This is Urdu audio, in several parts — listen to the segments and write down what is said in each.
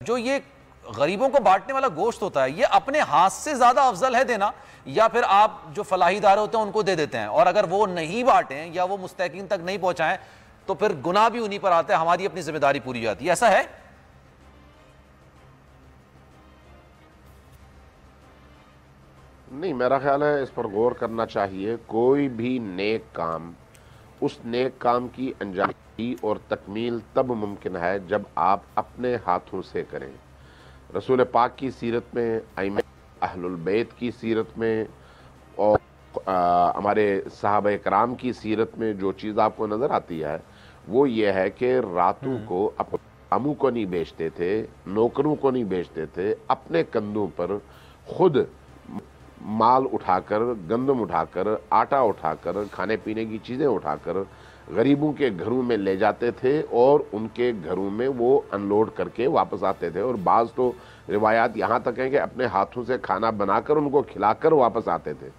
جو یہ غریبوں کو بانٹنے والا گوشت ہوتا ہے یہ اپنے ہاتھ سے زیادہ افضل ہے دینا یا پھر آپ جو فلاحی ادارے ہوتے ہیں ان کو دے دیتے ہیں اور اگر وہ نہیں بانٹیں یا وہ مستحقین تک نہیں پہنچائیں تو پھر گناہ بھی انہی پر آتا ہے, ہماری اپنی ذمہ داری پوری جاتی ہے, ایسا ہے؟ نہیں, میرا خیال ہے اس پر غور کرنا چاہیے. کوئی بھی نیک کام اس نیک کام کی انجام اور تکمیل تب ممکن ہے جب آپ اپنے ہاتھوں سے کریں. رسول پاک کی سیرت میں, ائمہ اہل البیت کی سیرت میں اور ہمارے صحابہ کرام کی سیرت میں جو چیز آپ کو نظر آتی ہے وہ یہ ہے کہ راتوں کو اپنے غلاموں کو نہیں بیچتے تھے, نوکروں کو نہیں بیچتے تھے, اپنے کندھوں پر خود مال اٹھا کر, گندم اٹھا کر, آٹا اٹھا کر, کھانے پینے کی چیزیں اٹھا کر غریبوں کے گھروں میں لے جاتے تھے اور ان کے گھروں میں وہ ان لوڈ کر کے واپس آتے تھے. اور بعض تو روایات یہاں تک ہیں کہ اپنے ہاتھوں سے کھانا بنا کر ان کو کھلا کر واپس آتے تھے.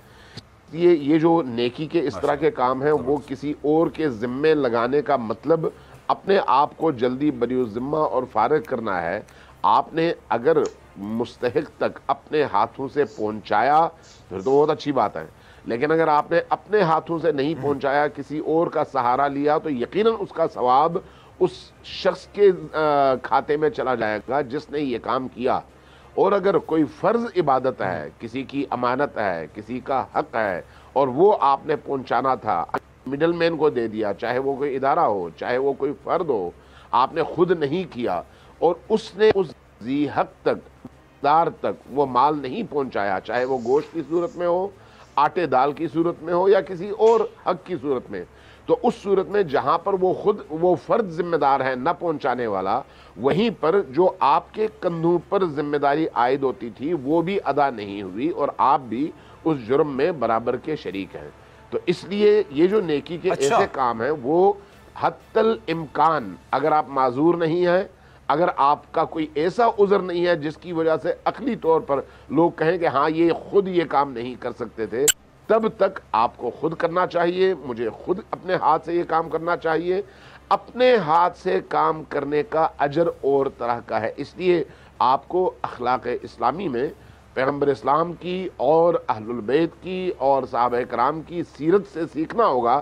یہ جو نیکی کے اس طرح کے کام ہیں وہ کسی اور کے ذمے لگانے کا مطلب اپنے آپ کو جلدی بری الذمہ اور فارغ کرنا ہے. آپ نے اگر مستحق تک اپنے ہاتھوں سے پہنچایا پھر تو بہت اچھی بات ہے, لیکن اگر آپ نے اپنے ہاتھوں سے نہیں پہنچایا, کسی اور کا سہارا لیا, تو یقیناً اس کا ثواب اس شخص کے کھاتے میں چلا جائے گا جس نے یہ کام کیا. اور اگر کوئی فرض عبادت ہے, کسی کی امانت ہے, کسی کا حق ہے اور وہ آپ نے پہنچانا تھا, مڈل مین کو دے دیا, چاہے وہ کوئی ادارہ ہو, چاہے وہ کوئی فرد ہو, آپ نے خود نہیں کیا اور اس نے اس ذی حق تک, دار تک وہ مال نہیں پہنچایا, چاہے وہ گوشت کی صورت میں ہو, آٹے دال کی صورت میں ہو یا کسی اور حق کی صورت میں, تو اس صورت میں جہاں پر وہ خود وہ فرد ذمہ دار ہے نہ پہنچانے والا, وہیں پر جو آپ کے کندھوں پر ذمہ داری عائد ہوتی تھی وہ بھی ادا نہیں ہوئی اور آپ بھی اس جرم میں برابر کے شریک ہیں. تو اس لیے یہ جو نیکی کے ایسے کام ہیں وہ حتی الامکان, اگر آپ معذور نہیں ہیں, اگر آپ کا کوئی ایسا عذر نہیں ہے جس کی وجہ سے عقلی طور پر لوگ کہیں کہ ہاں یہ خود یہ کام نہیں کر سکتے تھے, تب تک آپ کو خود کرنا چاہیے. مجھے خود اپنے ہاتھ سے یہ کام کرنا چاہیے. اپنے ہاتھ سے کام کرنے کا اجر اور طرح کا ہے. اس لیے آپ کو اخلاق اسلامی میں پیغمبر اسلام کی اور اہل البیت کی اور صحابہ کرام کی سیرت سے سیکھنا ہوگا,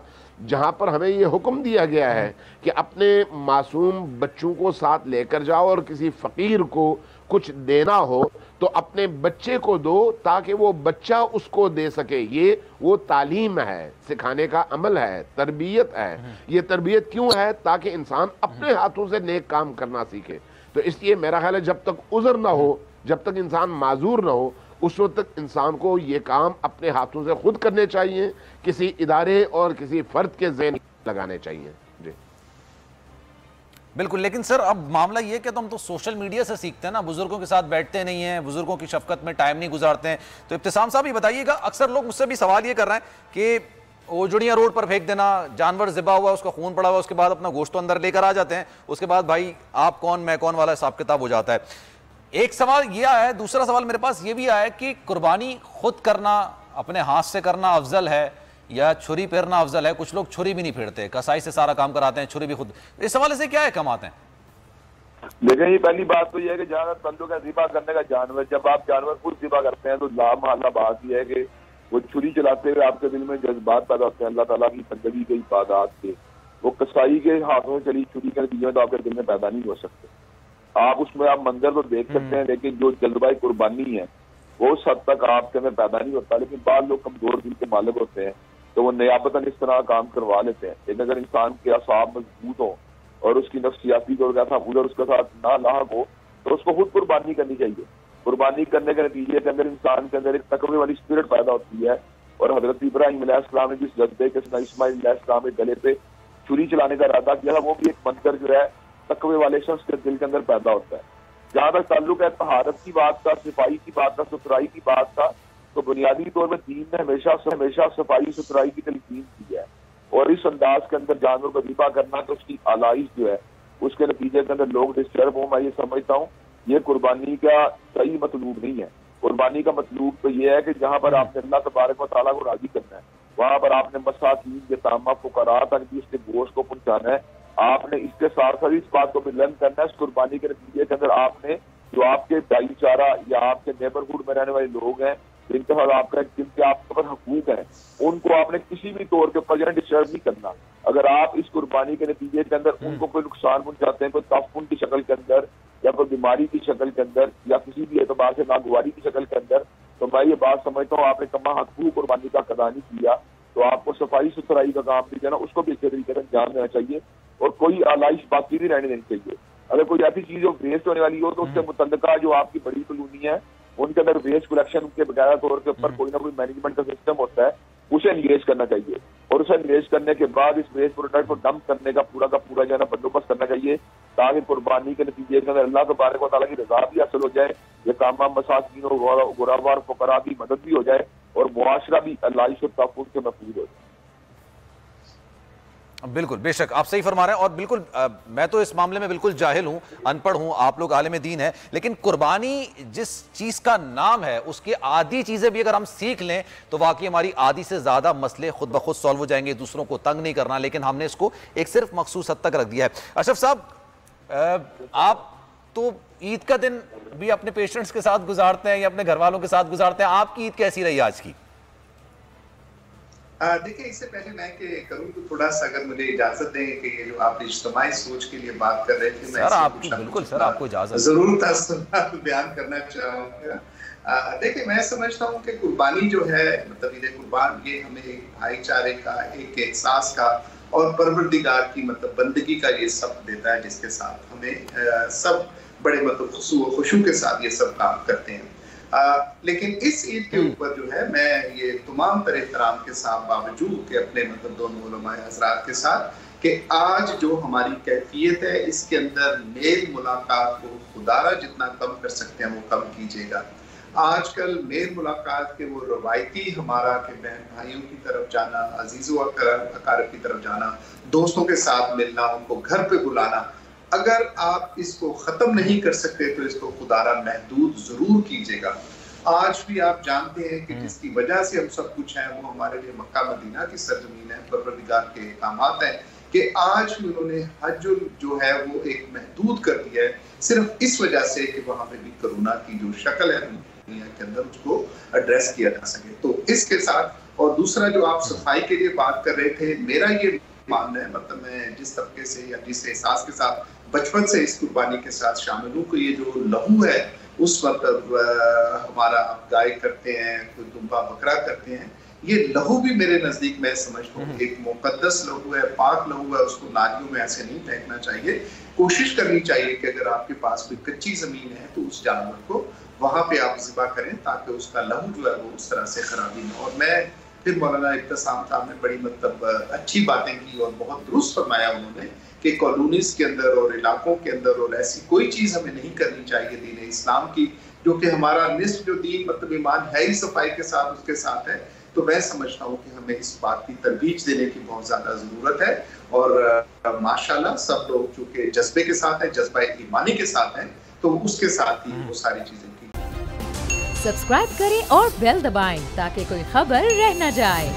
جہاں پر ہمیں یہ حکم دیا گیا ہے کہ اپنے معصوم بچوں کو ساتھ لے کر جاؤ اور کسی فقیر کو کچھ دینا ہو تو اپنے بچے کو دو تاکہ وہ بچہ اس کو دے سکے. یہ وہ تعلیم ہے, سکھانے کا عمل ہے, تربیت ہے. یہ تربیت کیوں ہے؟ تاکہ انسان اپنے ہاتھوں سے نیک کام کرنا سیکھے. تو اس لیے میرا خیال ہے جب تک عذر نہ ہو, جب تک انسان معذور نہ ہو, اس وقت تک انسان کو یہ کام اپنے ہاتھوں سے خود کرنے چاہیے, کسی ادارے اور کسی فرد کے ذہن لگانے چاہیے. جی بالکل. لیکن سر اب معاملہ یہ کہ ہم تو سوشل میڈیا سے سیکھتے ہیں نا, بزرگوں کے ساتھ بیٹھتے نہیں ہیں, بزرگوں کی شفقت میں ٹائم نہیں گزارتے ہیں. تو ابتسام صاحب یہ بتائیے گا, اکثر لوگ مجھ سے بھی سوال یہ کر رہے ہیں کہ اوجڑیاں روڈ پر پھینک دینا, جانور ذبح ہوا, اس کا خون پڑا ہوا, اس کے بعد اپنا گوشت اندر لے کر آ جاتے ہیں, اس کے بعد بھائی آپ کون میں کون والا حساب کتاب ہو جاتا ہے. ایک سوال یہ آیا ہے. دوسرا سوال میرے پاس یہ بھی آیا ہے کہ قربانی خود کرنا, اپنے ہاتھ سے کرنا افضل ہے یا چھری پھیرنا افضل ہے؟ کچھ لوگ چھری بھی نہیں پھیرتے, کسائی سے سارا کام کراتے ہیں, چھری بھی خود. اس حوالے سے کیا احکامات ہیں؟ دیکھیں, یہ پہلی بات تو یہ ہے کہ جہاں تعلق ہے ذبح کرنے کا جانور, جب آپ جانور خود ذبح کرتے ہیں تو لا محالہ بات یہ ہے کہ وہ چھری چلاتے ہوئے آپ کے دل میں جذبات پیدا ہوتے ہیں اللہ تعالیٰ کی بندگی کے عبادات کے. وہ کسائی کے ہاتھوں میں چلی چھری کے نتیجے میں تو آپ کے دل میں پیدا نہیں ہو سکتے. آپ اس میں آپ منظر تو دیکھ سکتے ہیں, لیکن جو جلدبائی قربانی ہے وہ اس حد تک آپ کے میں پیدا نہیں ہوتا. لیکن بعض لوگ کمزور دل کے مالک ہوتے ہیں تو وہ نیابتاً اس طرح کام کروا لیتے ہیں. لیکن اگر انسان کے اعصاب مضبوط ہوں اور اس کی نفسیاتی طور کا ادھر اس کے ساتھ نہ لاحق ہو تو اس کو خود قربانی کرنی چاہیے. قربانی کرنے کے نتیجے کے اندر انسان کے اندر ایک تقوی والی اسپرٹ پیدا ہوتی ہے, اور حضرت ابراہیم علیہ السلام نے جس جذبے کے ساتھ اسماعیل علیہ السلام کے گلے پہ چھری چلانے کا ارادہ کیا وہ بھی ایک منظر جو ہے تقوی والے شخص کے دل کے اندر پیدا ہوتا ہے. جہاں تک تعلق ہے طہارت کی بات کا, صفائی کی بات کا, ستھرائی کی بات کا, تو بنیادی طور پہ دین نے ہمیشہ صفائی ستھرائی کی تلقین کی ہے, اور اس انداز کے اندر جانور کو ذبح کرنا تو اس کی آلائش جو ہے اس کے نتیجے کے اندر لوگ ڈسٹرب ہوں, میں یہ سمجھتا ہوں یہ قربانی کا صحیح مطلوب نہیں ہے. قربانی کا مطلوب تو یہ ہے کہ جہاں پر آپ نے اللہ تبارک و تعالیٰ کو راضی کرنا ہے وہاں پر آپ نے مساکین, یتامہ, فقراء تک بھی اس کے گوشت کو پہنچانا ہے. آپ نے اس کے ساتھ ساتھ اس بات کو بھی لرن کرنا ہے، اس قربانی کے نتیجے کے اندر آپ نے جو آپ کے بھائی چارہ یا آپ کے نیبرہڈ میں رہنے والے لوگ ہیں جن کے ساتھ آپ کا جن کے آپ کے اوپر حقوق ہیں، ان کو آپ نے کسی بھی طور کے اوپر ڈسٹرب نہیں کرنا. اگر آپ اس قربانی کے نتیجے کے اندر ان کو کوئی نقصان پہنچاتے ہیں، کوئی تعفن کی شکل کے اندر یا کوئی بیماری کی شکل کے اندر یا کسی بھی اعتبار سے ناگواری کی شکل کے اندر، تو میں یہ بات سمجھتا ہوں آپ نے کما حقوق قربانی کا ادا نہیں کیا. تو آپ کو صفائی ستھرائی کا کام بھی جو ہے نا اس کو بھی اچھے طریقے سے انجام دینا چاہیے اور کوئی آلائش باقی نہیں رہنے دینی چاہیے. اگر کوئی ایسی چیز جو ویسٹ ہونے والی ہو تو اس سے متعلقہ جو آپ کی بڑی کالونی ہے ان کے اندر ویسٹ کلیکشن کے بغیر طور کے اوپر کوئی نہ کوئی مینجمنٹ کا سسٹم ہوتا ہے، اسے انگیج کرنا چاہیے اور اسے انگیج کرنے کے بعد اس ویسٹ پروڈکٹ کو ڈمپ کرنے کا پورا جو ہے نا بندوبست کرنا چاہیے تاکہ قربانی کے نتیجے کے اندر اللہ تبارک و تعالیٰ کی رضا بھی حاصل ہو جائے، یہ کام مساکین اور غربا اور فقراء کی مدد بھی ہو جائے اور معاشرہ بھی اللہ اور تحفظ سے محفوظ ہو جائے. بالکل بے شک آپ صحیح فرما رہے ہیں اور بالکل میں تو اس معاملے میں بالکل جاہل ہوں، ان پڑھ ہوں، آپ لوگ عالم دین ہیں، لیکن قربانی جس چیز کا نام ہے اس کی آدھی چیزیں بھی اگر ہم سیکھ لیں تو واقعی ہماری آدھی سے زیادہ مسئلے خود بخود سالو ہو جائیں گے. دوسروں کو تنگ نہیں کرنا، لیکن ہم نے اس کو ایک صرف مخصوص حد تک رکھ دیا ہے. اشرف صاحب آپ تو عید کا دن بھی اپنے پیشنٹس کے ساتھ گزارتے ہیں یا اپنے گھر والوں کے ساتھ گزارتے ہیں، آپ کی عید کیسی رہی آج کی؟ دیکھیں اس سے پہلے میں کہ کروں تو تھوڑا سا اگر مجھے اجازت دیں کہ یہ جو آپ اجتماعی سوچ کے لیے بات کر رہے تھے سر آپ کی بالکل سر آپ کو اجازت ضرور تاثرات بیان کرنا چاہوں گا. دیکھیں میں سمجھتا ہوں کہ قربانی جو ہے مطلب عید قربان یہ ہمیں ایک بھائی چارے کا ایک احساس کا اور پروردگار کی مطلب بندگی کا یہ سب دیتا ہے جس کے ساتھ ہمیں سب بڑے مطلب خوشو کے ساتھ یہ سب کام کرتے ہیں. لیکن اس عید کے اوپر جو ہے میں یہ تمام تر احترام کے ساتھ باوجود کہ اپنے مطلب دونوں علماء حضرات کے ساتھ کہ آج جو ہماری کیفیت ہے اس کے اندر میل ملاقات کو خدارہ جتنا کم کر سکتے ہیں وہ کم کیجیے گا. آج کل میل ملاقات کے وہ روایتی ہمارا کہ بہن بھائیوں کی طرف جانا، عزیز و اقارب کی طرف جانا، دوستوں کے ساتھ ملنا، ان کو گھر پہ بلانا، اگر آپ اس کو ختم نہیں کر سکتے تو اس کو خدارہ محدود ضرور کیجیے گا. آج بھی آپ جانتے ہیں کہ جس کی وجہ سے ہم سب کچھ ہیں وہ ہمارے لیے مکہ مدینہ کی سرزمین ہے، پروردگار کے احکامات ہیں کہ آج بھی انہوں نے حج جو ہے وہ ایک محدود کر دیا ہے صرف اس وجہ سے کہ وہاں پہ بھی کرونا کی جو شکل ہے دنیا کے اندر اس کو ایڈریس کیا جا سکے. تو اس کے ساتھ اور دوسرا جو آپ صفائی کے لیے بات کر رہے تھے، میرا یہ ماننا ہے مطلب میں جس طبقے سے یا جس احساس کے ساتھ بچپن سے اس قربانی کے ساتھ شامل ہوں کہ یہ جو لہو ہے اس مطلب ہمارا آپ گائے کرتے ہیں، کوئی دمبا بکرا کرتے ہیں، یہ لہو بھی میرے نزدیک میں سمجھتا ہوں ایک مقدس لہو ہے، پاک لہو ہے، اس کو نالیوں میں ایسے نہیں پھینکنا چاہیے. کوشش کرنی چاہیے کہ اگر آپ کے پاس کوئی کچی زمین ہے تو اس جانور کو وہاں پہ آپ ذبح کریں تاکہ اس کا لہو جو ہے وہ اس طرح سے خرابی نہ ہو. اور میں پھر مولانا ابتسام صاحب نے بڑی مطلب اچھی باتیں کی اور بہت درست فرمایا انہوں نے کہ کالونیز کے اندر اور علاقوں کے اندر اور ایسی کوئی چیز ہمیں نہیں کرنی چاہیے دین اسلام کی، جو کہ ہمارا نصف جو دین مطلب ایمان ہے ہی صفائی کے ساتھ اس کے ساتھ ہے. تو میں سمجھتا ہوں کہ ہمیں اس بات کی ترویج دینے کی بہت زیادہ ضرورت ہے اور ماشاءاللہ سب لوگ چونکہ جذبے کے ساتھ ہیں، جذبہ ایمانی کے ساتھ ہیں، تو اس کے ساتھ ہی وہ ساری چیزیں کی. سبسکرائب کریں اور بیل دبائیں تاکہ کوئی خبر رہ نہ جائے.